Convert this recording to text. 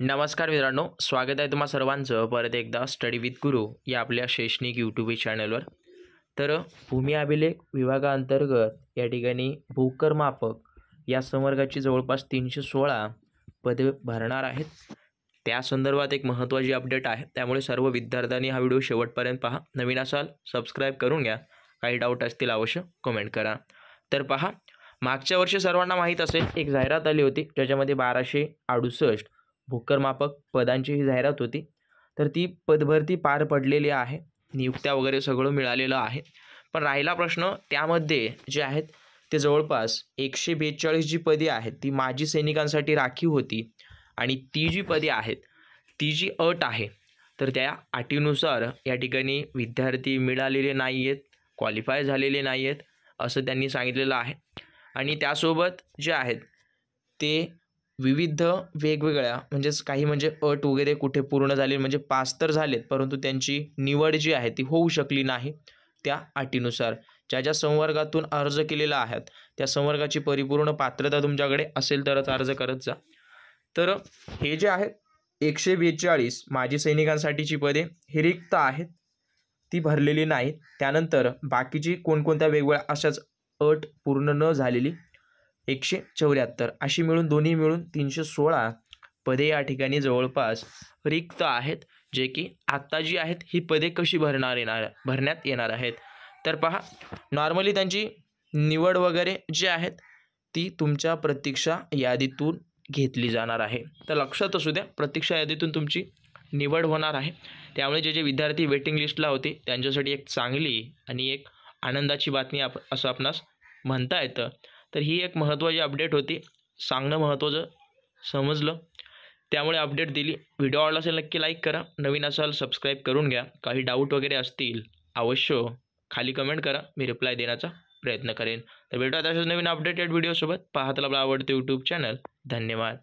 नमस्कार मित्रांनो, स्वागत आहे तुम्हा सर्वांचं परत एकदा स्टडी विथ गुरु या आपल्या शैक्षणिक यूट्यूब चॅनलवर। तर भूमी अभिलेख विभागाअंतर्गत या ठिकाणी भूकरमापक या संवर्गाची जवळपास 316 पदे भरणार आहेत। त्या संदर्भात एक महत्त्वाची अपडेट आहे, त्यामुळे सर्व विद्यार्थ्यांनी हा व्हिडिओ शेवटपर्यंत पहा। नवीन असाल सबस्क्राईब करून घ्या, काही डाऊट असतील अवश्य कमेंट करा। तर पहा, मागच्या वर्षी सर्वांना माहीत असेल एक जाहिरात आली होती ज्याच्यामध्ये 1268 भूकरमापक पदांची ही जाहिरात होती। तर ती पदभरती पार पडलेली आहे, नियुक्त्या वगैरे सगळं मिळालेलं आहे। पण राहिला प्रश्न, त्यामध्ये जे आहेत ते जवळपास 142 जी पदे आहेत ती माजी सैनिकांसाठी राखीव होती आणि ती जी पदे आहेत ती जी अट आहे तर त्या अटीनुसार या ठिकाणी विद्यार्थी मिळालेले नाही आहेत, क्वालिफाय झालेले नाही आहेत असं त्यांनी सांगितलेलं आहे। आणि त्यासोबत जे आहेत ते विविध वेगवेगळ्या काही अट वगैरे कुठे पूर्ण झाली, म्हणजे पास तर झालेत परंतु त्यांची निवड जी आहे ती होऊ शकली नाही त्या अटीनुसार। ज्या संवर्गातून अर्ज केलेला आहे त्या संवर्गाची परिपूर्ण पात्रता तुमच्याकडे असेल तरच अर्ज करत जा। तर हे जे आहेत 142 माजी सैनिकांसाठीची पदे ही रिक्त आहेत, ती भरलेली नाहीत। त्यानंतर बाकीची कोणकोणत्या वेगवेगळ्या अशाच अट पूर्ण न झालेली 174 अशी मिळून दोन्ही मिळून 316 पदे या ठिकाणी जवळपास रिक्त आहेत, जे की आत्ता जी आहेत ही पदे कशी भरण्यात येणार आहेत। तर पहा, नॉर्मली त्यांची निवड वगैरे जे आहेत ती तुमच्या प्रतीक्षा यादीतून घेतली जाणार आहे। तर लक्षात असू द्या, प्रतीक्षा यादीतून तुमची निवड होणार आहे। त्यामुळे जे विद्यार्थी वेटिंग लिस्टला होते त्यांच्यासाठी एक चांगली आणि एक आनंदाची बातमी असं आपणास म्हणता येतं। तर ही एक महत्त्वाची अपडेट होती, सांगणं महत्त्वाचं समजलं त्यामुळे अपडेट दिली। व्हिडिओ आवडला असेल नक्की लाईक करा, नवीन असाल सबस्क्राईब करून घ्या, काही डाऊट वगैरे असतील अवश्य खाली कमेंट करा, मी रिप्लाय देण्याचा प्रयत्न करेन। तर भेटूया अशाच नवीन अपडेटेड व्हिडिओसोबत। पाहत आपला आवडते यूट्यूब चॅनल। धन्यवाद।